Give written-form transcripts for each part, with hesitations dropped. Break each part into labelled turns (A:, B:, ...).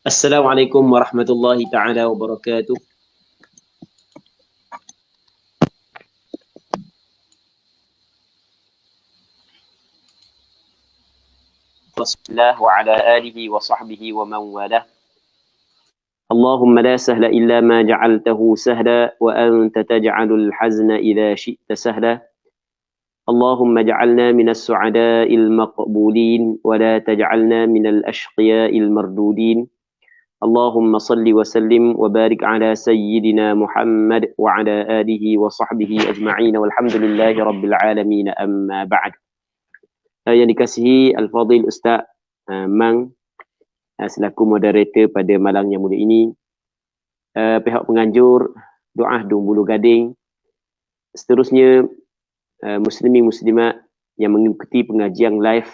A: Assalamualaikum warahmatullahi taala wabarakatuh. Rasulullah wa ala alihi wa sahbihi wa man walah. Allahumma la sahla illa ma ja'altahu sahla wa anta taj'alul hazna idza syi'ta sahla. Allahumma ja'alna minas su'ada'il maqbulin wa la taj'alna minal ashqiya'il mardudin. Allahumma salli wa sallim wa barik ala sayyidina Muhammad wa ala alihi wa sahbihi ajma'in walhamdulillahi rabbil alamin amma ba'd. Yang dikasihi Al-Fadhil Ustaz Mang selaku moderator pada malam yang mulia ini, pihak penganjur Doa Dun Bulu Gading, seterusnya muslimin muslimat yang mengikuti pengajian live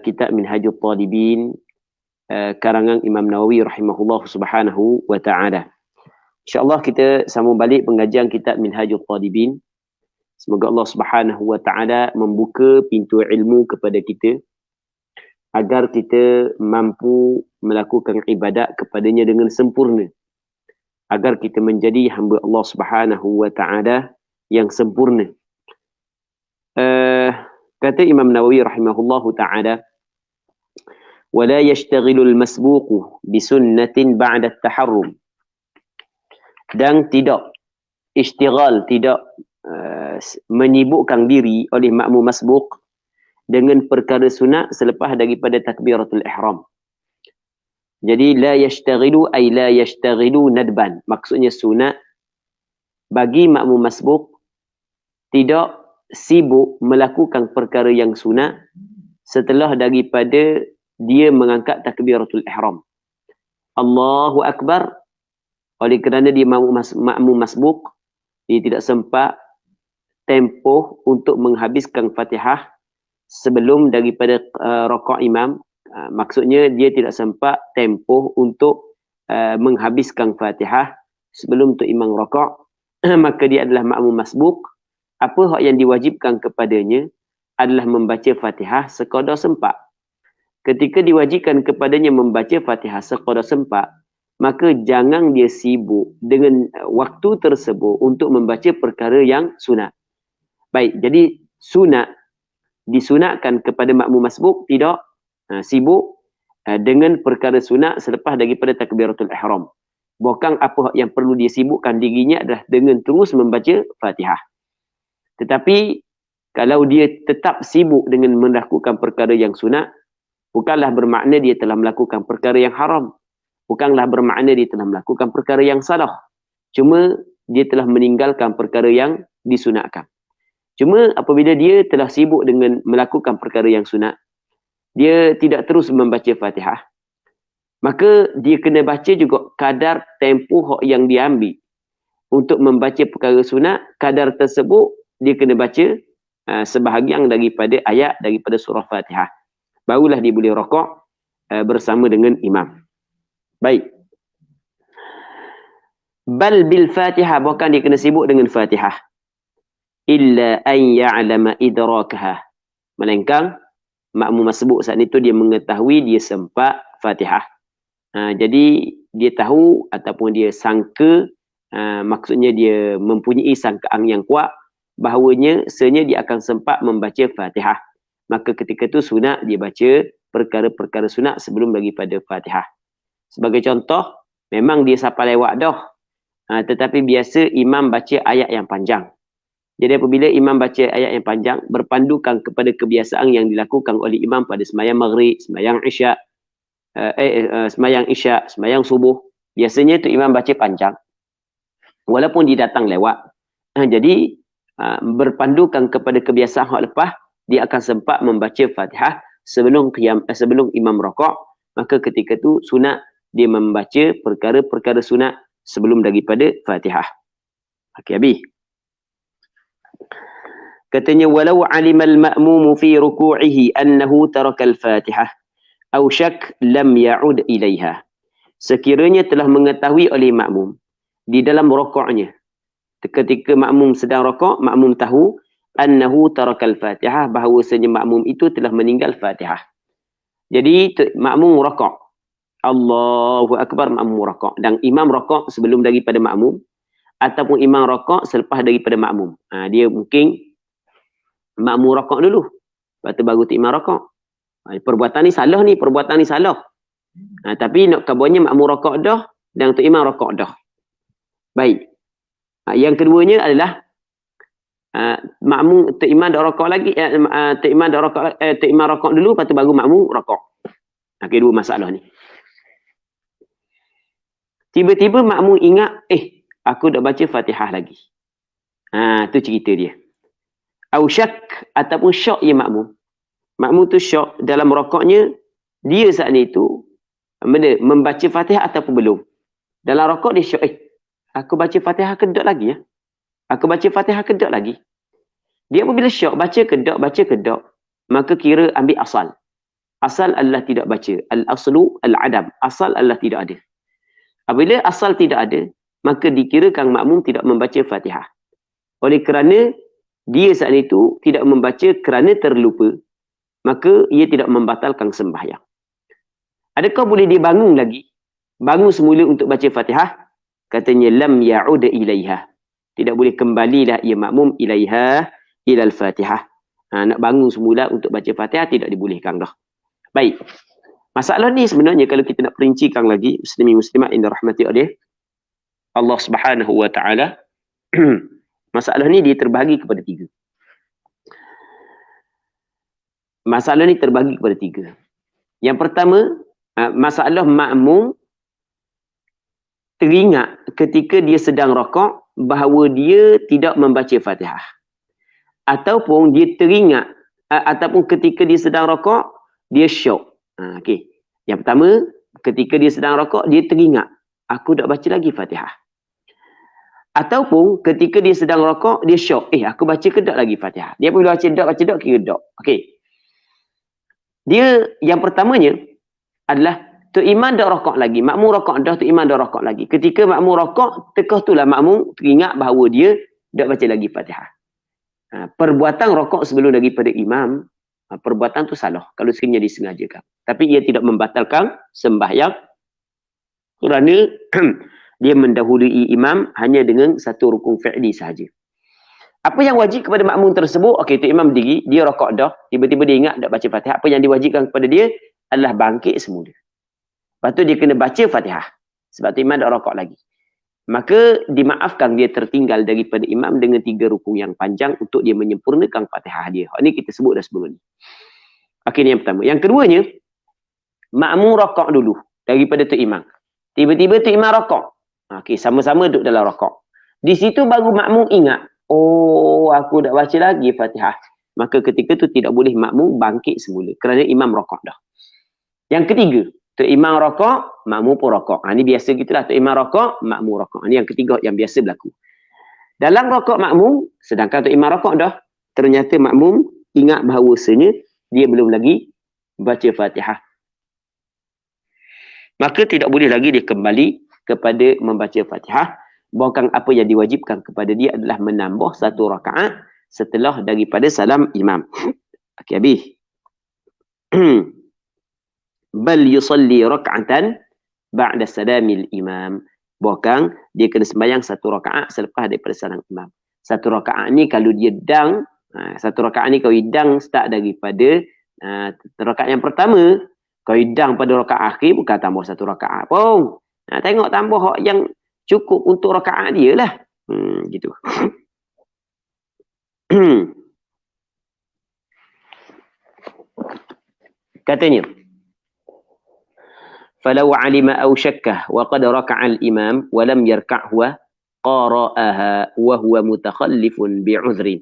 A: kitab Minhajul Talibin karangan Imam Nawawi rahimahullah subhanahu wa ta'ala. InsyaAllah kita sambung balik pengajian kitab Minhajul Talibin. Semoga Allah subhanahu wa ta'ala membuka pintu ilmu kepada kita agar kita mampu melakukan ibadat kepadanya dengan sempurna, agar kita menjadi hamba Allah subhanahu wa ta'ala yang sempurna. Kata Imam Nawawi rahimahullahu ta'ala, وَلَا يَشْتَغِلُ الْمَسْبُوقُ بِسُنَّةٍ بَعْدَ التَّحَرُّمِ. Dan tidak istighal, tidak menyibukkan diri oleh makmum masbuk dengan perkara sunat selepas daripada takbiratul ihram. Jadi la yashtaghilu ay la yashtaghilu nadban. Maksudnya sunat bagi makmum masbuk tidak sibuk melakukan perkara yang sunat setelah daripada dia mengangkat takbiratul ihram. Allahu akbar. Oleh kerana dia makmum masbuk, dia tidak sempat tempoh untuk menghabiskan Fatihah sebelum daripada rakaat imam. Maksudnya dia tidak sempat tempoh untuk menghabiskan Fatihah sebelum tu imam rakaat, maka dia adalah makmum masbuk. Apa hak yang diwajibkan kepadanya adalah membaca Fatihah sekadar sempat. Ketika diwajibkan kepadanya membaca Fatihah sekadar sempat, maka jangan dia sibuk dengan waktu tersebut untuk membaca perkara yang sunat. Baik, jadi sunat disunatkan kepada makmum masbuk tidak sibuk dengan perkara sunat selepas daripada takbiratul ihram. Bukan apa yang perlu dia sibukkan dirinya adalah dengan terus membaca Fatihah. Tetapi kalau dia tetap sibuk dengan melakukan perkara yang sunat, bukanlah bermakna dia telah melakukan perkara yang haram. Bukanlah bermakna dia telah melakukan perkara yang salah. Cuma dia telah meninggalkan perkara yang disunatkan. Cuma apabila dia telah sibuk dengan melakukan perkara yang sunat, dia tidak terus membaca Fatihah, maka dia kena baca juga kadar tempoh yang dia ambil untuk membaca perkara sunat. Kadar tersebut dia kena baca sebahagian daripada ayat daripada surah Fatihah. Barulah dia boleh rakaat bersama dengan imam. Baik. Bal bil Fatihah, bukan dia kena sibuk dengan Fatihah. Illa an ya'lama idrakaha. Melainkan makmum masbuk saat itu dia mengetahui dia sempat Fatihah. Jadi dia tahu ataupun dia sangka, maksudnya dia mempunyai sangkaan yang kuat bahawanya sebenarnya dia akan sempat membaca Fatihah. Maka ketika itu sunat dia baca perkara-perkara sunat sebelum daripada Fatihah. Sebagai contoh, memang dia sampai lewat dah. Tetapi biasa imam baca ayat yang panjang. Jadi apabila imam baca ayat yang panjang, berpandukan kepada kebiasaan yang dilakukan oleh imam pada sembahyang maghrib, sembahyang isyak, sembahyang subuh, biasanya tu imam baca panjang. Walaupun dia datang lewat. Jadi berpandukan kepada kebiasaan hak lepas, dia akan sempat membaca Fatihah sebelum imam rakaat. Maka ketika tu sunat dia membaca perkara-perkara sunat sebelum daripada Fatihah. Okey, habis. Katanya walau alimal ma'mumu fi ruku'ihi annahu tarakal Fatihah aw syak lam ya'ud ilaiha. Sekiranya telah mengetahui oleh makmum di dalam rakaatnya, ketika makmum sedang rakaat, makmum tahu annahu tarakal Fatihah, bahawasanya makmum itu telah meninggal Fatihah. Jadi makmum rakaat, Allahu Akbar, makmum rakaat. Dan imam rakaat sebelum daripada makmum, ataupun imam rakaat selepas daripada makmum. Dia mungkin makmum rakaat dulu, lepas tu baru tu imam rakaat. Perbuatan ni salah. Tapi nak kabarnya makmum rakaat dah dan tu imam rakaat dah. Baik. Yang keduanya adalah makmum tu imam dah rakaat lagi, tu imam rakaat dulu, lepas tu baru makmum rakaat. Okey, dua masalah ni. Tiba-tiba makmum ingat, aku dah baca Fatihah lagi. Tu cerita dia. Au syak, ataupun syak ia makmum. Makmum tu syak dalam rakaatnya, dia saat ni tu membaca Fatihah ataupun belum. Dalam rakaat dia syak, aku baca Fatihah ke tak lagi ya? Aku baca Fatihah ke tak lagi? Dia apabila syak, baca ke tak, maka kira ambil asal. Asal adalah tidak baca. Al-aslu al-adam. Asal adalah tidak ada. Apabila asal tidak ada, maka dikirakan makmum tidak membaca Fatihah. Oleh kerana dia saat itu tidak membaca kerana terlupa, maka ia tidak membatalkan sembahyang. Adakah boleh dia bangun lagi? Bangun semula untuk baca Fatihah? Katanya lam ya'ud ilaiha. Tidak boleh kembalilah ia makmum ilaiha ilal Fatihah. Nak bangun semula untuk baca Fatihah tidak dibolehkan dah. Baik. Masalah ni sebenarnya kalau kita nak perincikan lagi, muslimin muslimat yang dirahmati oleh Allah Subhanahu wa taala, masalah ni dia terbahagi kepada tiga. Masalah ni terbahagi kepada tiga. Yang pertama, masalah makmum teringat ketika dia sedang rakaat bahawa dia tidak membaca Fatihah. Ataupun dia teringat ataupun ketika dia sedang rakaat dia syok. Okey. Yang pertama, ketika dia sedang rakaat dia teringat, aku tak baca lagi Fatihah. Ataupun ketika dia sedang rakaat dia syok, aku baca ke tak lagi Fatihah. Dia apabila baca tak kira tak. Okey. Dia yang pertamanya adalah tu imam dah rakaat lagi, makmum rakaat dah, tu imam dah rakaat lagi. Ketika makmum rakaat, tekah itulah makmum teringat bahawa dia tak baca lagi Fatihah. Perbuatan rakaat sebelum daripada imam, perbuatan tu salah kalau sekiranya disengajakan. Tapi ia tidak membatalkan sembahyang kerana dia mendahului imam hanya dengan satu rukun fi'li sahaja. Apa yang wajib kepada makmum tersebut? Okey, tu imam berdiri, dia rakaat dah, tiba-tiba dia ingat tak baca Fatihah. Apa yang diwajibkan kepada dia adalah bangkit semula. Lepas tu dia kena baca Fatihah. Sebab tu imam dah rakaat lagi. Maka dimaafkan dia tertinggal daripada imam dengan 3 rukun yang panjang untuk dia menyempurnakan Fatihah dia. Ini kita sebut dah sebelum ni. Okey, ni yang pertama. Yang keduanya, makmum rakaat dulu daripada tu imam. Tiba-tiba tu imam rakaat. Okey, sama-sama duduk dalam rakaat. Di situ baru makmum ingat, aku dah baca lagi Fatihah. Maka ketika tu tidak boleh makmum bangkit semula kerana imam rakaat dah. Yang ketiga, tu imam rakaat, makmum pun rakaat. Ini biasa gitulah, tu imam rakaat, makmum rakaat. Ini yang ketiga yang biasa berlaku. Dalam rakaat makmum, sedangkan tu imam rakaat dah, ternyata makmum ingat bahawasanya dia belum lagi baca Fatihah. Maka tidak boleh lagi dia kembali kepada membaca Fatihah. Bahkan apa yang diwajibkan kepada dia adalah menambah 1 rakaat setelah daripada salam imam. Okey, habis. Bal yusalli rak'atan ba'da salamil imam. Bahkan dia kena sembahyang 1 rakaat selepas daripada salam imam. 1 rakaat ni kalau dia dang, 1 rakaat ni kalau hidang start daripada rakaat yang pertama, kalau hidang pada rakaat akhir bukan tambah 1 rakaat pun. Tengok tambah yang cukup untuk rakaat dia lah. Gitu. Katanya, falau alima aw syakkah wa qad raka'a al-imam wa lam yarka' huwa qara'aha wa huwa mutakhallifun bi'udhrin.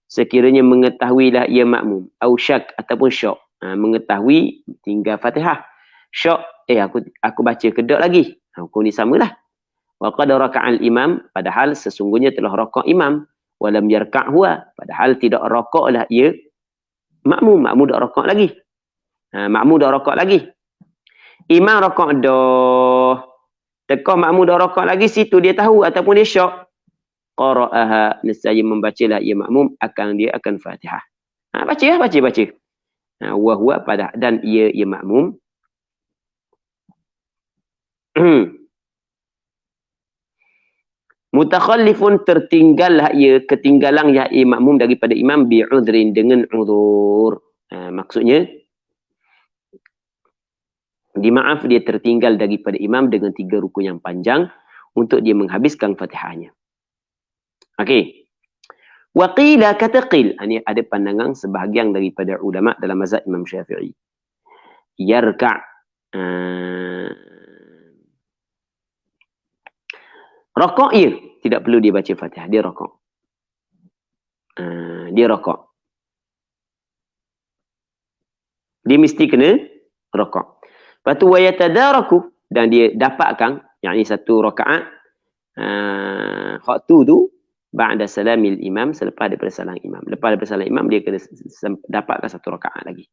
A: Sekiranya mengetahuilah ia makmum, aw syak ataupun syak, mengetahui tinggal Fatihah. Syak, aku baca kedok lagi. Hukum ni samalah. Wa qad raka'a al-imam, padahal sesungguhnya telah rakaat imam, wa lam yarka' huwa, padahal tidak rakaatlah ia makmum dah rakaat lagi. Makmum dah rakaat lagi. Imam rakaat dah. Tekah makmum dah rakaat lagi, situ dia tahu ataupun dia syak. Qara'aha, nescaya membacalah ia makmum dia akan Fatihah. Baca. Wa huwa pada dan ia makmum Mutakhallifun tertinggallah ia, ketinggalan ya makmum daripada imam bi'udhrin dengan uzur. Maksudnya dimaaf dia tertinggal daripada imam dengan 3 rukun yang panjang untuk dia menghabiskan Fatihahnya. Okey. Wa qila kata qil, ini ada pandangan sebahagian daripada ulama dalam mazhab Imam Syafi'i. Yarka' rokok ia, tidak perlu dia baca Fatihah, dia rokok. Dia rokok. Dia mesti kena rokok. Lepas tu wa yatadaraku, dan dia dapatkan, yakni satu rakaat waktu tu ba'da salamil imam, selepas daripada salam imam. Lepas daripada salam imam dia kena dapatkan satu rakaat lagi.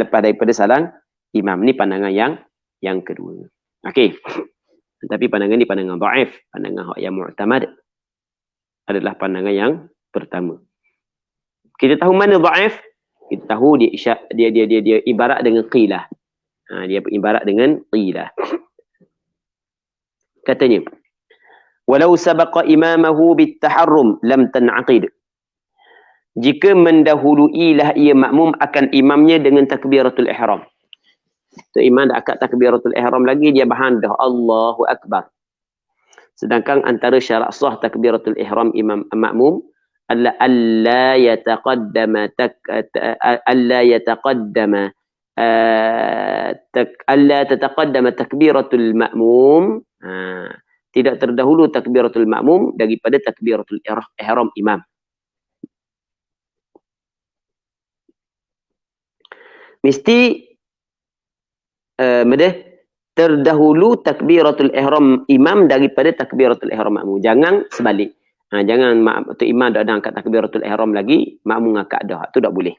A: Lepas daripada salam imam. Ni pandangan yang kedua. Okey. Tapi pandangan ni pandangan dhaif, pandangan yang mu'tamad adalah pandangan yang pertama. Kita tahu mana dhaif? Kita tahu dia ibarat dengan qilah. Dia ibarat dengan qilah. Katanya, walau sabaqa imamahu bitaharrum lam tan'aqid. Jika mendahuluilah ia makmum akan imamnya dengan takbiratul ihram. Tu imam dah akad takbiratul ihram lagi, dia bahan dah Allahu Akbar. Sedangkan antara syarat sah takbiratul ihram imam makmum adalah alla yataqaddama alla tataqaddama takbiratul makmum. Tidak terdahulu takbiratul makmum daripada takbiratul ihram imam. Mesti terdahulu takbiratul ihram imam daripada takbiratul ihram makmum. Jangan sebalik. Jangan tu imam dah ada angkat takbiratul ihram lagi, makmum angkat dah. Tu tak boleh.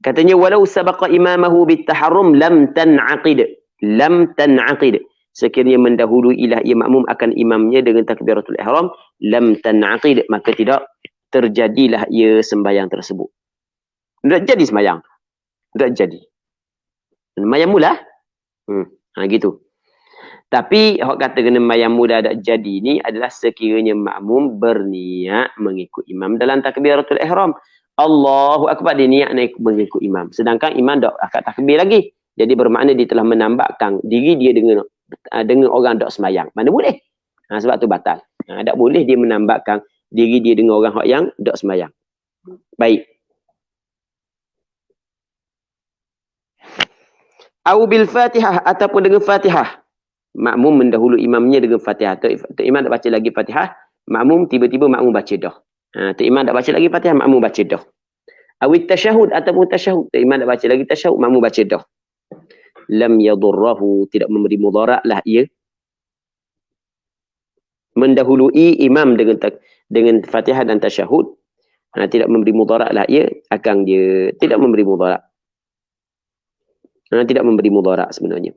A: Katanya walau sabaqa imamahu bitaharrum lam tan'aqid. Lam tan'aqid. Sekiranya mendahuluilah ia makmum akan imamnya dengan takbiratul ihram, lam tan'aqid, maka tidak terjadilah ia sembahyang tersebut. Tak jadi sembahyang. Tak jadi. Sembahyang mula. Gitu. Tapi hak kata kena sembahyang mula tak jadi ni adalah sekiranya makmum berniat mengikut imam dalam takbiratul ihram. Allahu Akbar, dia niat naik mengikut imam. Sedangkan imam tak akad takbir lagi. Jadi bermakna dia telah menambahkan diri dia dengan orang tak sembahyang. Mana boleh? Sebab tu batal. Tak boleh dia menambahkan diri dia dengan orang yang tak sembahyang. Baik. Au bil Fatihah, ataupun dengan Fatihah. Makmum mendahulu imamnya dengan Fatihah. Tok imam tak baca lagi Fatihah, makmum tiba-tiba makmum baca dah. Tok imam tak baca lagi Fatihah, makmum baca dah. Awit tasyahud, ataupun tasyahud. Tok imam tak baca lagi tasyahud, makmum baca dah. Lam yadurrahu, tidak memberi mudarat lah ia. Mendahului imam dengan Fatihah dan tasyahud, tidak memberi mudarat lah ia, akan dia tidak memberi mudarat. Tidak memberi mudarat sebenarnya.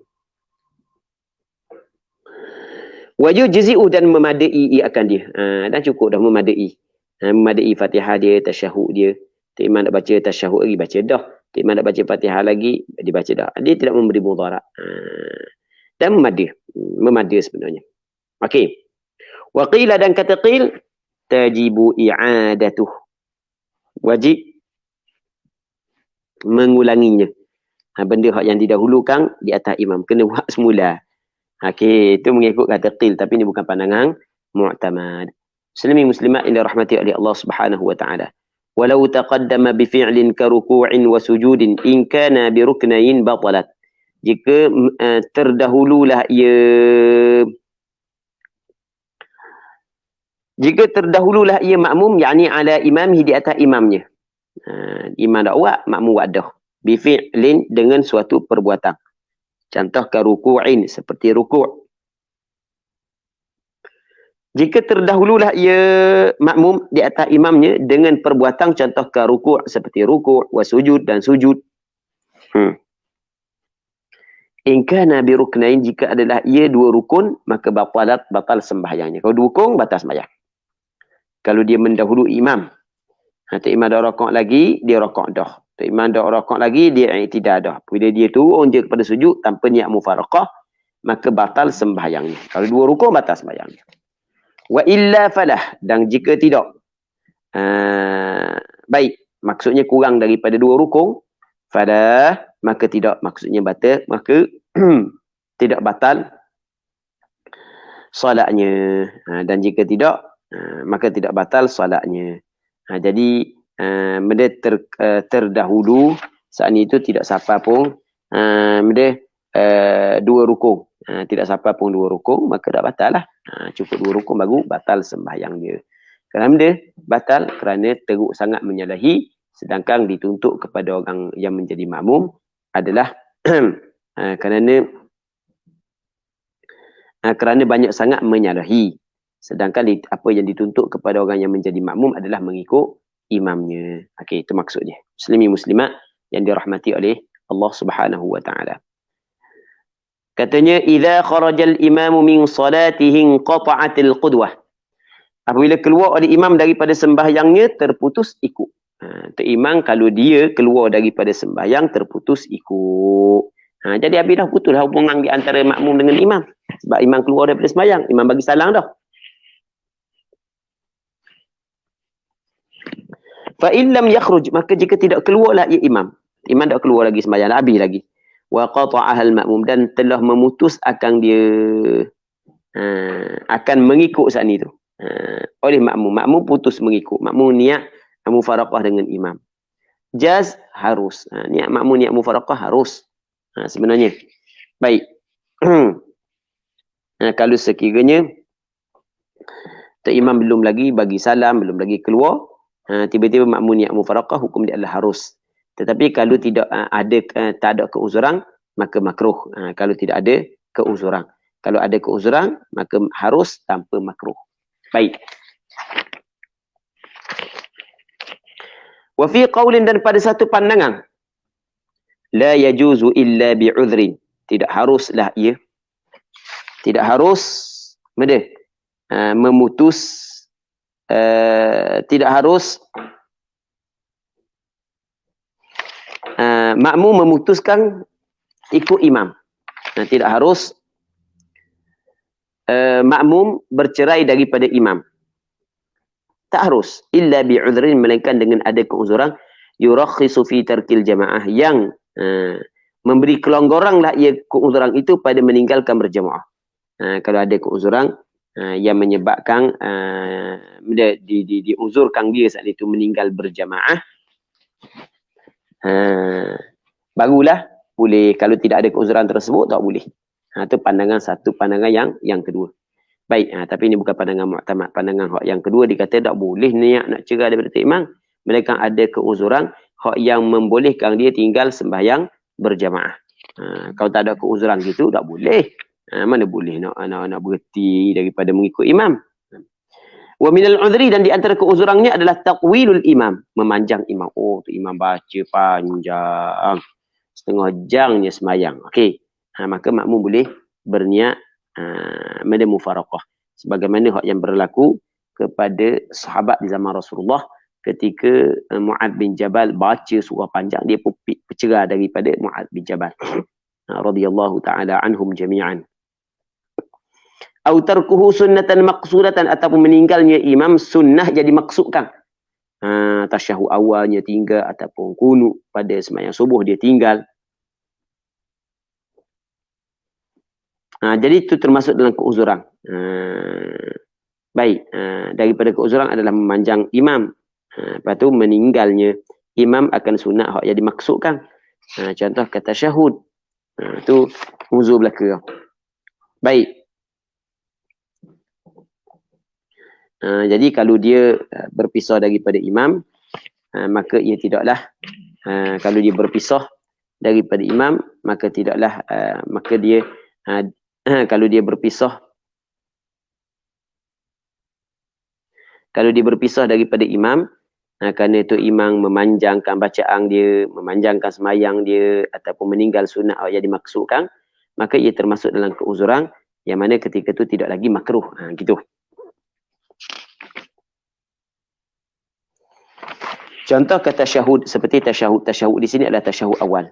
A: Wajib jazi'u, dan memadai akan dia. Dan cukup dah memadai. Memadai Fatihah dia, tasyahud dia. Tok imam nak baca tasyahud lagi, baca dah. Tok imam nak baca Fatihah lagi, dia baca dah. Dia tidak memberi mudarat. Dan memadai sebenarnya. Okey. Wa qila, dan kata qil, tajibu i'adatuh. Wajib mengulanginya. Benda yang didahulukan di atas imam kena buat semula. Okey, itu mengikut kata qil, tapi ini bukan pandangan mu'tamad. Muslimin muslimat yang dirahmati oleh Allah Subhanahu wa taala. Walau taqaddama bi fi'lin ka ruku'in wa sujudin in kana bi ruknayn batalat. Jika terdahululah ia makmum, yakni ala imamih, di atas imamnya. Imam dak buat, makmum buat dah. Bi fi'lin, dengan suatu perbuatan. Contoh ka ruku'in, seperti ruku'. Jika terdahululah ia makmum di atas imamnya dengan perbuatan, contoh ka ruku', seperti ruku', wa sujud, dan sujud. In kana bi ruknain, jika adalah ia 2 rukun, maka batal sembahyangnya. Kalau 2 rukun, batal sembahyang. Kalau dia mendahului imam, Tok imam dah rakaat lagi, dia rakaat dah. Tok imam dah rakaat lagi, dia i'tidal dah. Bila dia turun je kepada sujud tanpa niat mufaraqah, maka batal sembahyangnya. Kalau 2 rukun batal sembahyangnya. Wa illa falah, dan jika tidak, baik, maksudnya kurang daripada 2 rukun, falah, maka tidak, maksudnya batal, maka tidak batal solatnya. Dan jika tidak, maka tidak batal solatnya. Jadi benda terdahulu saat itu tidak sampai pun benda 2 rukun. Tidak sampai pun 2 rukun, maka dah batal lah. Cukup 2 rukun baru batal sembahyang dia. Kerana benda batal kerana teruk sangat menyalahi, sedangkan dituntut kepada orang yang menjadi makmum adalah kerana banyak sangat menyalahi. Sedangkan apa yang dituntut kepada orang yang menjadi makmum adalah mengikut imamnya. Okey, itu maksudnya. Muslimi muslimat yang dirahmati oleh Allah Subhanahu wa taala. Katanya idza kharajal imamu min salatihi qata'atil qudwah. Apabila keluar oleh imam daripada sembahyangnya, terputus ikut. Imam kalau dia keluar daripada sembahyang, terputus ikut. Jadi habis dah putus hubungan di antara makmum dengan imam. Sebab imam keluar daripada sembahyang, imam bagi salam dah. Fa in lam yakhruj, maka jika tidak keluarlah ia imam. Imam dah keluar lagi sembahyang, habis lagi. Wa qata'ahal makmum, dan telah memutus akan dia akan mengikut saat itu. Oleh makmum. Makmum putus mengikut. Makmum niat mufaraqah dengan imam. Jaz harus. Niat makmum niat mufaraqah harus. Sebenarnya. Baik. Kalau sekiranya imam belum lagi bagi salam, belum lagi keluar, tiba-tiba makmum niat mufaraqah, hukum dia adalah harus. Tetapi kalau tidak tak ada keuzuran, maka makruh. Kalau tidak ada keuzuran. Kalau ada keuzuran, maka harus tanpa makruh. Baik. Wa fi qaulin, dan pada satu pandangan, la yajuzu illa bi'udhrin. Tidak haruslah ia. Tidak harus memutus, tidak harus makmum memutuskan ikut imam. Tidak harus makmum bercerai daripada imam. Tak harus. Illa bi'udhrin, melainkan dengan ada keuzuran. Yurakhisu fi tarkil jamaah, yang memberi kelonggaranlah ia keuzuran itu pada meninggalkan berjamaah. Kalau ada keuzuran yang menyebabkan diuzurkan dia saat itu meninggal berjamaah, barulah boleh. Kalau tidak ada keuzuran tersebut, tak boleh. Itu pandangan satu, pandangan yang kedua. Baik, tapi ini bukan pandangan mu'tamad. Pandangan hak yang kedua, dikata tak boleh niat nak cerai daripada imam, melainkan ada keuzuran hak yang membolehkan dia tinggal sembahyang berjamaah. Kalau tak ada keuzuran gitu, tak boleh. Mana boleh nak berhenti daripada mengikut imam. Wa minal udhri, dan di antara keuzurannya adalah taqwilul imam, memanjang imam. Oh, tu imam baca panjang, setengah jamnya sembahyang. Okey. Maka makmum boleh berniat mada mufaraqah, sebagaimana hak yang berlaku kepada sahabat di zaman Rasulullah ketika Mu'ad bin Jabal baca surah panjang, dia pun bercerai daripada Mu'ad bin Jabal radhiyallahu taala anhum jami'an. Au tarkuhu sunnatan maqsudatan, ataupun meninggalnya imam sunnah jadi maksudkan. Tasyahud awalnya tinggal, ataupun kunut pada sembahyang subuh dia tinggal. Jadi itu termasuk dalam keuzuran. Baik, daripada keuzuran adalah memanjang imam. Lepas tu meninggalnya imam akan sunat hak yang dimaksudkan. Contoh kata syahud. Itu uzur belaka. Baik. Jadi kalau dia berpisah daripada imam, maka ia tidaklah, kalau dia berpisah daripada imam, maka tidaklah, maka dia kalau dia berpisah daripada imam, kerana itu imam memanjangkan bacaan dia, memanjangkan sembahyang dia, ataupun meninggal sunat yang dimaksudkan, maka ia termasuk dalam keuzuran yang mana ketika itu tidak lagi makruh. Gitu. Contoh kata tasyahud, seperti tasyahud di sini adalah tasyahud awal.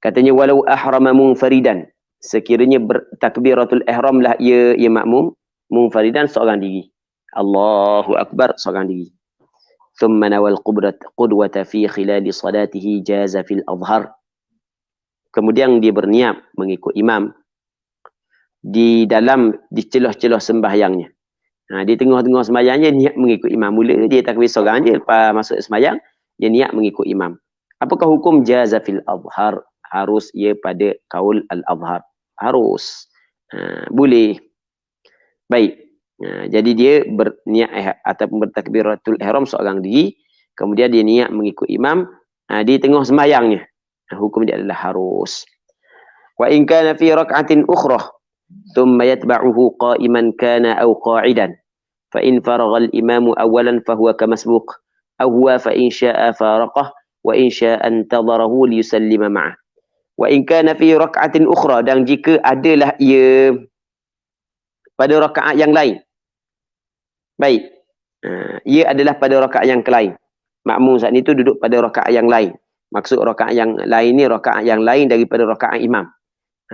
A: Katanya walau ahrama munfaridan, sekiranya bertakbiratul ihram lah ia makmum munfaridan seorang diri. Allahu akbar seorang diri. Thumma nawal qudwata fi khilali salatihi jaza fil adhar. Kemudian dia berniat mengikut imam di celah-celah sembahyangnya. Di tengah-tengah sembahyangnya niat mengikut imam. Mula dia takbir seorang je, lepas masuk sembahyang dia niat mengikut imam. Apakah hukum jaza fil adhar? Harus ia pada kaul al-adhar. Harus. Boleh. Baik. Jadi dia berniat ataupun bertakbiratul ihram seorang diri, kemudian dia niat mengikut imam di tengah sembahyangnya. Hukum dia adalah harus. Wa in kana fi rak'atin ukhrah thumma yatba'uhu qa'iman kana aw qa'idan fa in faragha al-imam awwalan fa huwa kamasbuq aw huwa fa in sha'a faraqah wa in sha'a intadharahu li yusallima ma'ah. Wa in kana fi rak'atin ukhra, dan jika adalah ia pada rakaat yang lain. Baik. Ia adalah pada rakaat yang lain. Makmum saat itu duduk pada rakaat yang lain. Maksud rakaat yang lain ni rakaat yang lain daripada rakaat imam.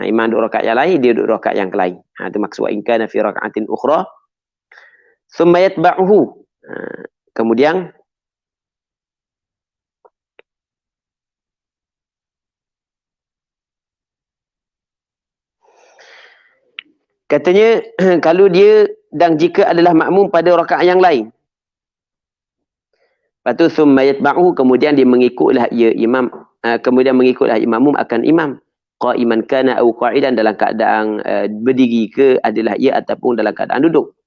A: Imam duduk rakaat yang lain, dia duduk rakaat yang lain. Itu maksud wa in kana fi rak'atin ukhra thumma yatba'uhu. Kemudian katanya kalau dia dan jika adalah makmum pada rakaat yang lain. Lepas tu thumma yatba'uhu, kemudian dia mengikutlah ia imam, kemudian mengikutlah imam akan imam. Qa'iman kana aw qa'idan, dalam keadaan berdiri ke adalah ia ataupun dalam keadaan duduk.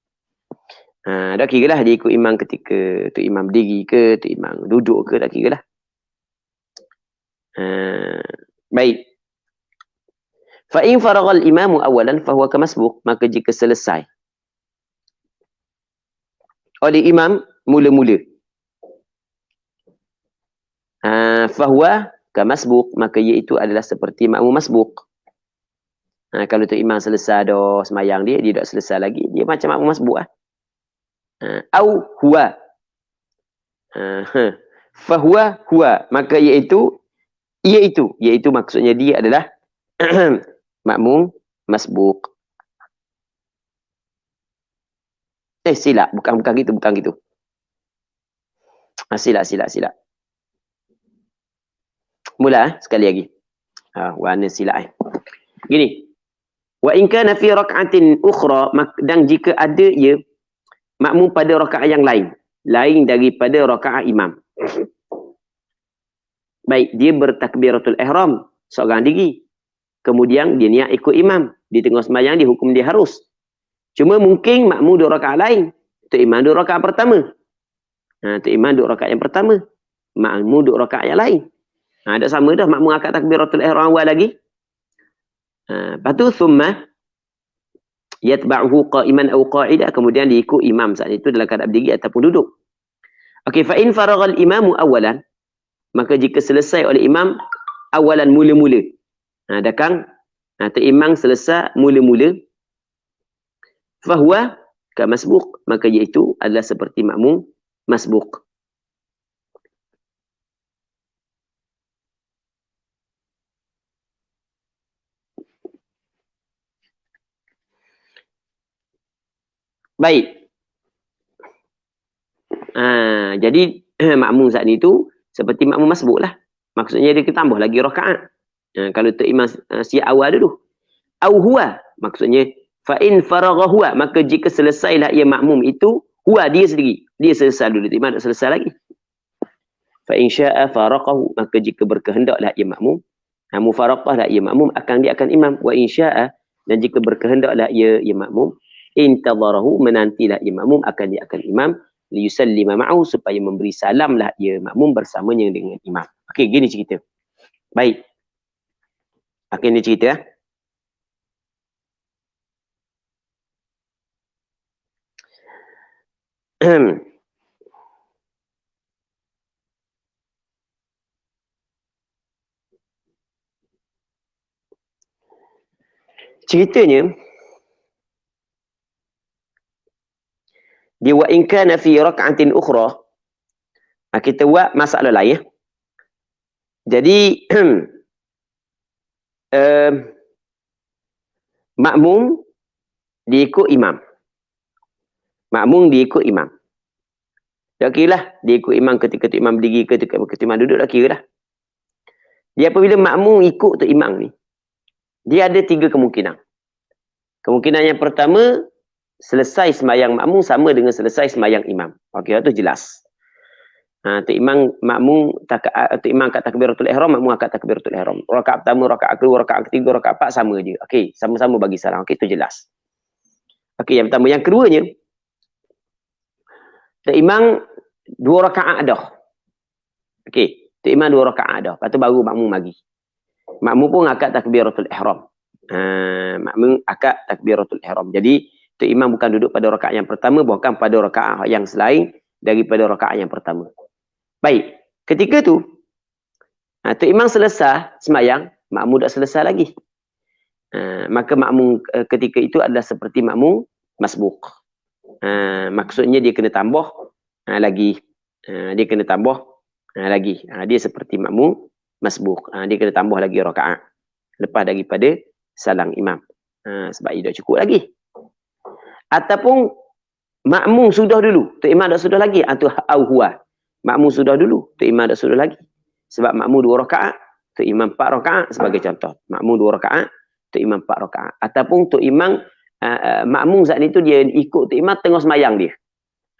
A: Dah kiralah dia ikut imam ketika tu imam berdiri ke, tu imam duduk ke, dah kiralah. Baik. Fa in faragha al-imamu awalan fa huwa kamasbuq, maka jika selesai oleh imam mula-mula, fahuwa kamasbuq, maka iaitu adalah seperti makmum masbuq. Kalau tu imam selesai dah semayang dia tak selesai lagi, dia macam makmum masbuq. Au huwa, fahuwa huwa, maka iaitu maksudnya dia adalah makmum masbuq. Silap, bukan gitu. Silap. Mula sekali lagi. Warna silap. Gini. Wa in kana fi rak'atin ukhra, dan jika ada ia makmum pada rakaat yang lain daripada rakaat imam. Baik, dia bertakbiratul ihram seorang diri. Kemudian dia niat ikut imam. Di tengah sembahyang dia hukum dia harus. Cuma mungkin makmum duduk rakaat lain. Tu imam duduk rakaat pertama. Tu imam duduk rakaat yang pertama. Makmum duduk rakaat yang lain. Tak sama dah makmum akad takbiratul ihram awal lagi. Lepas tu thumma yatba'uhu qa'iman aw qa'ida, kemudian dia ikut imam saat itu dalam keadaan berdiri ataupun duduk. Okey, fa in faragha al-imamu awalan, maka jika selesai oleh imam awalan mula-mula. Tu imam selesai mula-mula, fahuwa kamasbuq, maka iaitu adalah seperti makmum masbuq. Baik. Jadi makmum saat ni tu seperti makmum masbuq lah. Maksudnya dia tambah lagi rakaat. Kalau tu imam siap awal dulu. Au huwa, maksudnya fa in faragha huwa, maka jika selesailah ia makmum itu, huwa dia sendiri. Dia selesai dulu, imam tak selesai lagi. Fa in syaa faraqahu, maka jika berkehendaklah ia makmum, mufaraqahlah ia makmum dia akan imam. Wa in syaa, dan jika berkehendaklah ia makmum, intadharahu, menantilah ia makmum dia akan imam, liyusallima ma'ahu, supaya memberi salamlah ia makmum bersamanya dengan imam. Okey, gini cerita. Baik. Okey, ni cerita. Ceritanya di wa in kana fi rak'atin ukhra, kita buat masalah lain. Jadi makmum diikut imam. Makmum diikut imam. Tak kira lah. Dia ikut imam ketika imam berdiri, ketika imam duduk, tak kira lah. Dia apabila makmum ikut tu imam ni, dia ada 3 kemungkinan. Kemungkinan yang pertama, selesai sembahyang makmum sama dengan selesai sembahyang imam. Okey, itu jelas. Tu imam makmum tu imam kat takbiratul ihram, makmum kat takbiratul ihram. Rakaat pertama, rakaat kedua, rakaat ketiga, rakaat empat sama je. Okey, sama-sama bagi salam. Okey, itu jelas. Okey, yang pertama, yang keduanya, tu imam 2 rakaat dah. Okey, tu imam 2 rakaat dah. Lepas tu baru makmum lagi. Makmum pun akad takbiratul ihram. Makmum akad takbiratul ihram. Jadi tu imam bukan duduk pada rakaat yang pertama, bukan pada rakaat yang selain daripada rakaat yang pertama. Baik, ketika tu tu imam selesai sembahyang, makmum dah selesai lagi. Maka makmum ketika itu adalah seperti makmum masbuk. Maksudnya dia kena tambah lagi. Dia kena tambah lagi. Dia seperti makmum masbuk. Dia kena tambah lagi rakaat lepas daripada salam imam. Sebab dia dah cukup lagi. Ataupun makmum sudah dulu, tu imam dah sudah lagi. Atau huwa. Makmum sudah dulu, tu imam dah sudah lagi. Sebab makmum 2 rakaat, tu imam 4 rakaat sebagai contoh. Makmum 2 rakaat, tu imam 4 rakaat. Ataupun tu imam makmum saat itu dia ikut tu imam tengah sembahyang dia.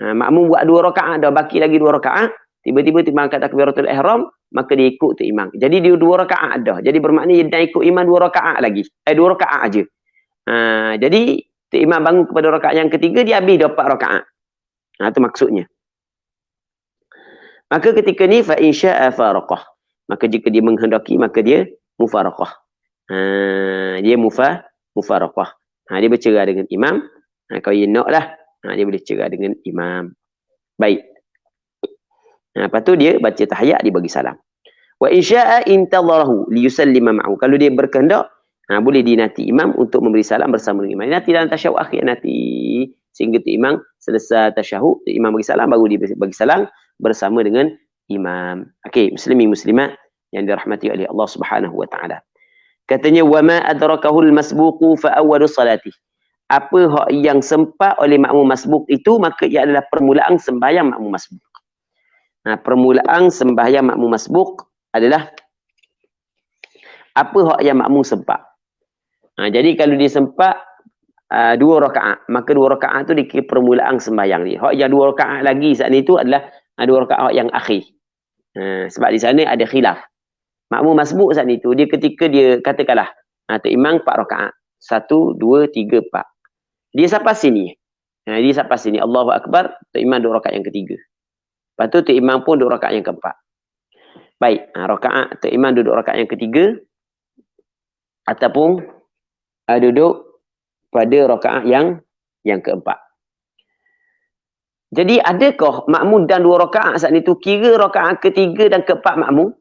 A: Makmum buat 2 rakaat dah, baki lagi 2 rakaat, tiba-tiba tu imam angkat takbiratul ihram, maka dia ikut tu imam. Jadi dia 2 rakaat dah. Jadi bermakna dia dah ikut imam 2 rakaat lagi. 2 rakaat aja. Jadi tu imam bangun kepada rakaat yang ketiga, dia habis 4 rakaat. Itu maksudnya. Maka ketika ni fa insya'a faraqah. Maka jika dia menghendaki, maka dia mufaraqah. Dia mufaraqah. Dia bercerai dengan imam. Kalau dia nak lah, dia boleh cerai dengan imam. Baik. Lepas tu dia baca tahiyat, dia bagi salam. Wa insya'a intadharahu liyusallima ma'hu. Kalau dia berkehendak, boleh dinanti imam untuk memberi salam bersama dengan imam. Nanti dalam tasyahud akhir nanti. Sehingga tu imam selesai tasyahud, imam bagi salam, baru dia bagi salam bersama dengan imam. Okey, muslimin muslimat yang dirahmati oleh Allah Subhanahu wa taala. Katanya wa ma adrakahul masbuqu fa awwalu salati. Apa hak yang sempat oleh makmum masbuk itu, maka ia adalah permulaan sembahyang makmum masbuk. Permulaan sembahyang makmum masbuk adalah apa hak yang makmum sempat. Jadi kalau dia sempat 2 rakaat, maka 2 rakaat tu dikira permulaan sembahyang dia. Hak yang 2 rakaat lagi saat itu adalah 2 rakaat yang akhir. Sebab di sana ada khilaf. Makmum masbuk saat itu, dia ketika dia katakanlah tu imam 4 rakaat. 1, 2, 3, 4. Dia sampai sini. Dia sampai sini. Allahu Akbar, tu imam 2 rakaat yang ketiga. Lepas tu tu imam pun 2 rakaat yang keempat. Baik, rakaat tu imam duduk rakaat yang ketiga ataupun duduk pada rakaat yang keempat. Jadi adakah makmum dan 2 rakaat saat itu kira rakaat ketiga dan keempat makmum?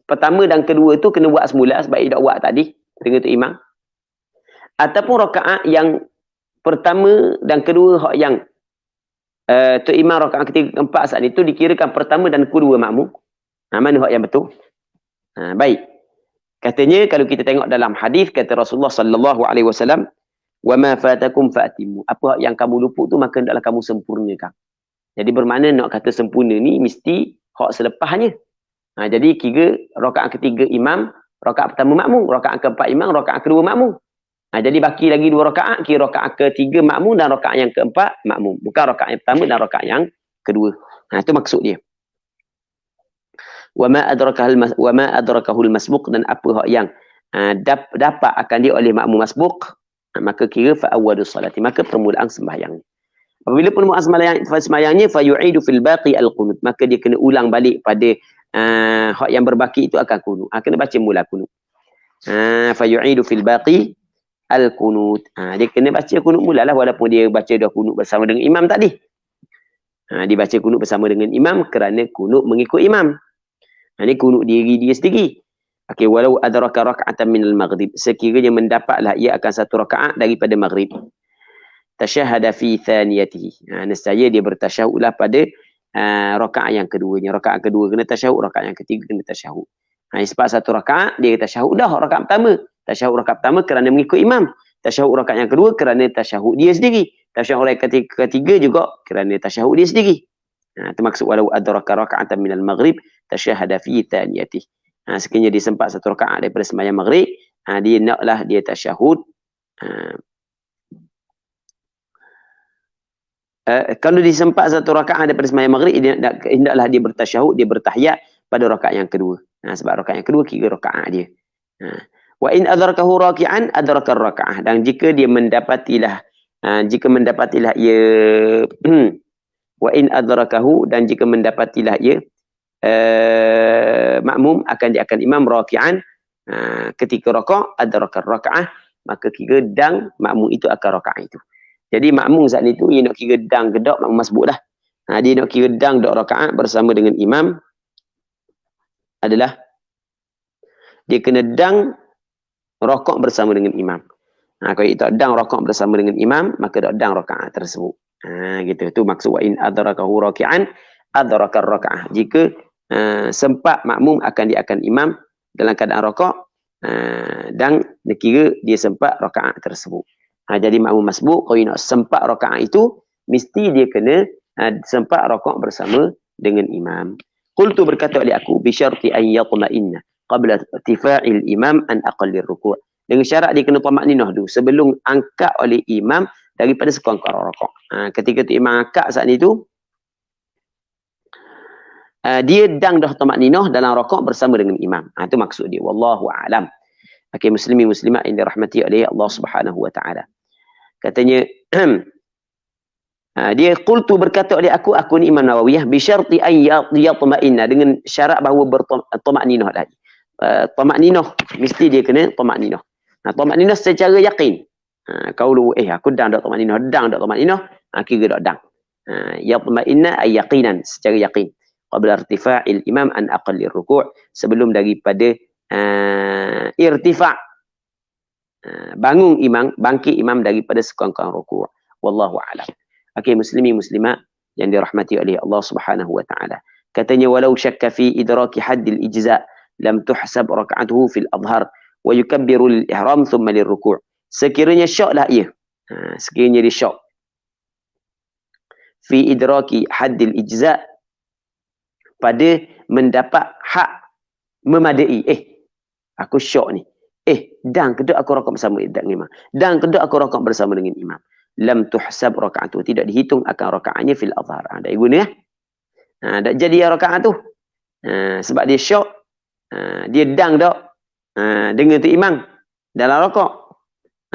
A: Pertama dan kedua itu kena buat semula sebab dia dah buat tadi dengan tu imam. Ataupun rakaat yang pertama dan kedua hak yang tu imam rakaat ketiga keempat saat itu dikirakan pertama dan kedua makmum. Mana hak yang betul? Baik. Katanya kalau kita tengok dalam hadis kata Rasulullah sallallahu alaihi wasallam, "Wa ma fatakum fa'timu." Apa yang kamu luput tu maka hendaklah kamu sempurnakan. Jadi bermakna nak kata sempurna ni mesti hak selepasnya. Jadi kira rakaat ketiga imam, rakaat pertama makmum, rakaat keempat imam, rakaat kedua makmum. Jadi baki lagi 2 rakaat, kira rakaat ketiga makmum dan rakaat yang keempat makmum. Bukan rakaat yang pertama dan rakaat yang kedua. Itu maksud dia. Wa ma adrakahul masbuq, dan apa hak yang dapat akan dia oleh makmum masbuq, maka kira fa awwalus salati, maka permulaan sembahyang. Apabila permulaan sembahyangnya fa yu'idu fil baqi al qunut, maka dia kena ulang balik pada hak yang berbaki itu akan kunut. Kena baca mula kunut. Fa yu'idu fil baqi al qunut. Dia kena baca kunut mulalah walaupun dia baca dah kunut bersama dengan imam tadi. Dia baca kunut bersama dengan imam kerana kunut mengikut imam. Ini kunut diri dia sendiri. Okey, walau adraka rak'atan minal maghrib, sekiranya mendapatlah ia akan 1 rakaat daripada maghrib. Tasyahada fi thaniyatihi. Nescaya dia bertasyahudlah pada rakaat yang keduanya. Rakaat kedua kena tasyahud, rakaat yang ketiga kena tasyahud. Sebab 1 rakaat dia tasyahud dah rakaat pertama. Tasyahud rakaat pertama kerana mengikut imam. Tasyahud rakaat yang kedua kerana tasyahud dia sendiri. Tasyahud rakaat ketiga juga kerana tasyahud dia sendiri. Termaksud walau adraka raka'atan minal maghrib tasyahada fi thaniyatih. Sekiranya dia sempat satu rakaat daripada sembahyang maghrib, dia naklah dia tasyahud. Kalau disempat satu rakaat daripada sembahyang maghrib, hendaklah dia bertasyahud, dia bertahiyat pada rakaat yang kedua. Sebab rakaat yang kedua kira rakaat dia. Wa in adrakahu raki'an adraka rakaah. Dan jika dia mendapatilah ia wa in adrakahu, dan jika mendapatilah ia makmum dia akan imam raki'an, ketika rakaat adraka rakaah, maka kira dang makmum itu akan rakaat itu. Jadi makmum saat itu dia nak kira dang ke dak, makmum masbuk dah. Dia nak kira dang dak rakaat bersama dengan imam adalah dia kena dang rakaat bersama dengan imam. Kalau tak dang rakaat bersama dengan imam, maka tak dang rakaat tersebut. Gitu. Itu maksud wa in adrakahu raki'an adraka rakaah. Jika sempat makmum dia akan imam dalam keadaan rakaat, dan dikira dia sempat rakaat tersebut. Jadi makmum masbuk kalau nak sempat rakaat itu mesti dia kena sempat rakaat bersama dengan imam. Qultu, berkata oleh aku, bi syarti an yatma'inna qabla irtifa'il imam an aqallir ruku'. Dengan syarat dia kena tamakninah dulu sebelum angkat oleh imam daripada sekurang-kurang rakaat. Ketika tu imam angkat saat itu, dia dang dah tamakninah dalam rakaat bersama dengan imam. Itu maksud dia. Wallahu a'lam. Okey, muslimin muslimat yang dirahmati oleh Allah Subhanahu wa taala. Katanya dia qultu, berkata oleh aku ni Imam Nawawi, bi syarti an yatma'inna, dengan syarat bahawa bertamakninah tadi. Tamakninah mesti dia kena tamakninah. Tamakninah secara yakin. Kalau aku dang dak tamakninah, kira dak dang. Yatma'inna ay yaqinan, secara yakin. Qabla irtifa'il imam an aqallir ruku', sebelum daripada irtifa', bangkit imam daripada sekurang-kurang rukuk. Wallahu a'lam. Okey, muslimin muslimat yang dirahmati oleh Allah Subhanahu wa taala. Katanya walau syakka fi idraki haddil ijza' lam tuhsab rak'atuhu fil adhar wa yukabbiru lil ihram thumma lir ruku'. Sekiranya syaklah ia, sekiranya dia syak fi idraki haddil ijza', pada mendapat hak memadai, aku syak ni, dan kedua aku rakaat bersama dengan imam, dan kedua aku rakaat bersama dengan imam, lam tuhsab raka'atu, tidak dihitung akan rakaatnya fil adhar. Dak guna dak jadi rakaat tu. Sebab dia syak, dia dang dak dengan tu imam dalam rakaat.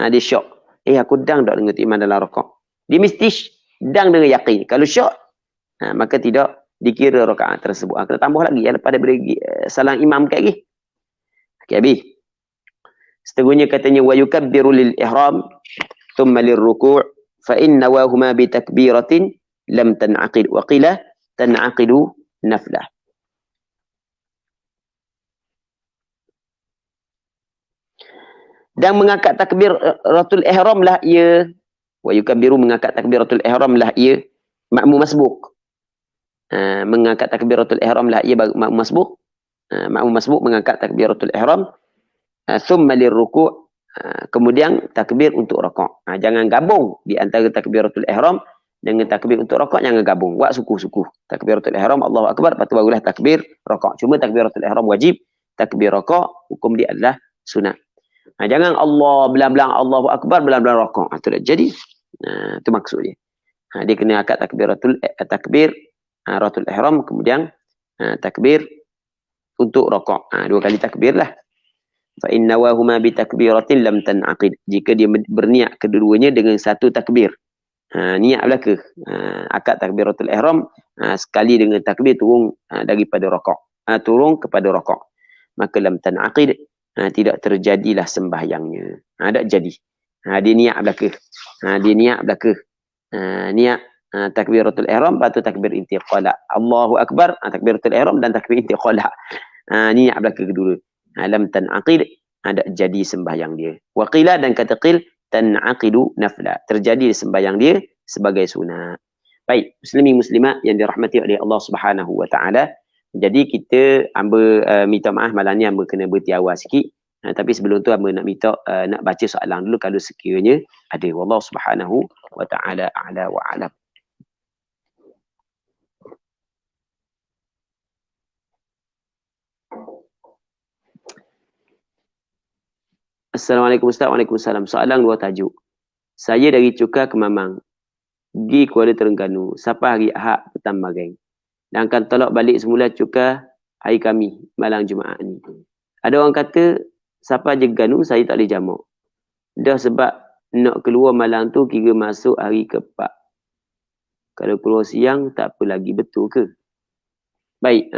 A: Dia syak, aku dang dak dengan tu imam dalam rakaat. Dia mesti dang dengan yakin. Kalau syak, maka tidak dikira rakaat tersebut. Kena tambah lagi lepas daripada salam imam kat lagi. Okey, habis. Seterusnya katanya wa yukabbiru lil ihram thumma lir ruku' fa inna wa huma bi takbiratin lam tan'aqid wa qila tan'aqidu naflah. Dan mengangkat takbiratul ihram lah ia, wa yukabbiru, mengangkat takbiratul ihram lah ia makmum masbuk. Mengangkat takbiratul ihram lah ia makmum masbuk. Makmum masbuk mengangkat takbiratul ihram, thumma lirruku', kemudian takbir untuk rakaat. Jangan gabung di antara takbiratul ihram dengan takbir untuk rakaat, jangan gabung. Buat suku-suku. Takbiratul ihram Allahu akbar, lepas tu barulah takbir rakaat. Cuma takbiratul ihram wajib, takbir rakaat hukum dia adalah sunat. Jangan Allah belang-belang Allahu akbar belang-belang rakaat. Itu dah jadi. Itu maksud dia. Dia kena angkat takbir ratul ihram, kemudian takbir untuk rakaat. Dua kali takbir lah. Fa inna wa huma bi takbiratin lam tan'aqid. Jika dia berniat kedua-duanya dengan satu takbir. Niat belaka. Akad takbiratul ihram sekali dengan takbir turun daripada rakaat. Turun kepada rakaat. Maka lam tan'aqid, tidak terjadilah sembahyangnya. Tak jadi. Dia niat belaka. Dia niat belaka. Niat takbiratul ihram, lepas tu takbir intiqala. Allahu akbar, takbiratul ihram dan takbir intiqala. Niat belaka kedua. Lam tan'aqid, ada jadi sembahyang dia. Wa qila, dan kata qil, tan'aqidu nafla, terjadi sembahyang dia sebagai sunat. Baik, muslimin muslimat yang dirahmati oleh Allah Subhanahu wa taala. Jadi kita minta maaf malam ni hamba kena bertiawa sikit. Tapi sebelum tu hamba nak minta nak baca soalan dulu kalau sekiranya ada. Wallahu subhanahu wa ta'ala a'la wa a'lam. Assalamualaikum Ustaz. Waalaikumsalam. Soalan dua tajuk. Saya dari Cukar ke Mamang. Pergi Kuala Terengganu. Sampai hari Ahad petang Mareng. Dan akan tolak balik semula Cukar hari kami. Malam Jumaat ni. Ada orang kata, siapa je Ganu, saya tak boleh jamak. Dah sebab nak keluar malam tu kira masuk hari ke-4. Kalau keluar siang, tak apa lagi, betul ke? Baik,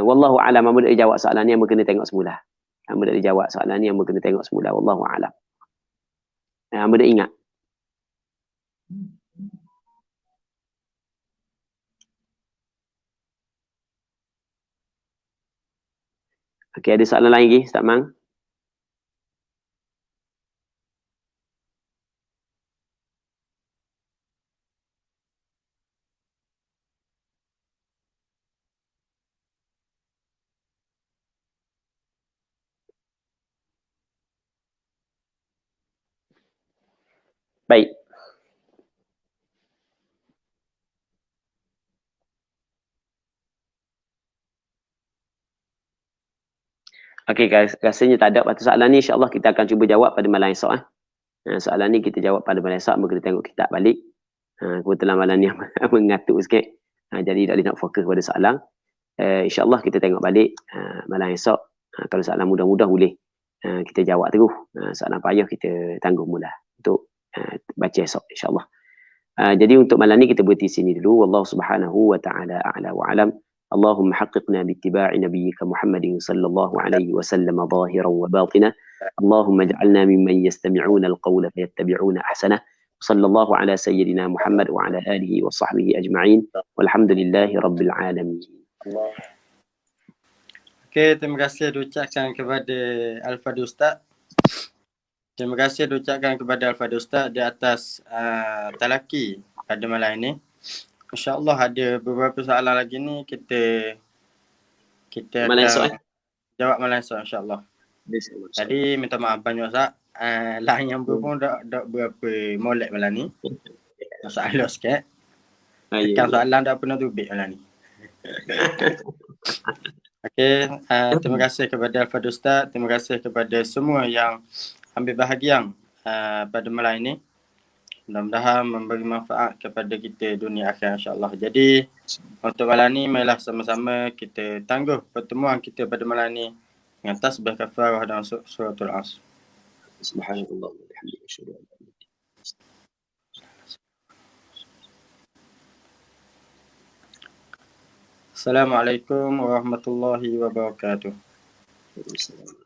A: wallahu a'lam. Hamba tak boleh jawab soalan ni, hamba kena tengok semula. Hamba tak boleh jawab soalan ni, hamba kena tengok semula. Wallahu a'lam. Hamba tak ingat. Okey, ada soalan lain lagi, Ustaz Mang? Baik. Okey, guys, rasanya tak ada. Lepas soalan ni insya-Allah kita akan cuba jawab pada malam esok. Soalan ni kita jawab pada malam esok. Hamba kena tengok kitab balik. Kebetulan malam ni mengatuk sikit. Jadi tak boleh nak fokus pada soalan. InsyaAllah kita tengok balik malam esok. Kalau soalan mudah-mudah boleh kita jawab terus. Soalan payah kita tangguh mula untuk baca esok insyaAllah. Jadi untuk malam ni kita berhenti sini dulu. Wallahu subhanahu wa ta'ala a'la wa alam. اللهم حققنا باتباع نبيك محمد صلى الله عليه وسلم ظاهرا وباطنا اللهم اجعلنا ممن يستمعون القول فيتبعون أحسنه صلى الله على سيدنا محمد وعلى آله وصحبه أجمعين والحمد لله رب العالمين.
B: Okey, terima kasih diucapkan kepada Al-Fadhil Ustaz. Terima kasih diucapkan kepada Al-Fadhil Ustaz di atas talaki pada malam ini. InsyaAllah ada beberapa soalan lagi ni kita akan jawab malam esok insyaAllah. Jadi minta maaf banyak Ustaz. Lain yang pun tak berapa molek malam ni. Soalan sikit. Tekan soalan tak pernah tubik malam ni. Okey, terima kasih kepada Al-Fadhil Ustaz. Terima kasih kepada semua yang ambil bahagian pada malam ini. Mudah-mudahan memberi manfaat kepada kita dunia akhirat insya-Allah. Jadi untuk malam ni marilah sama-sama kita tangguh pertemuan kita pada malam ni dengan tasbih kafarah dan suratul As.
A: Subhanallah wa bihamdihi.
B: Assalamualaikum warahmatullahi wabarakatuh.
A: Waalaikumsalam.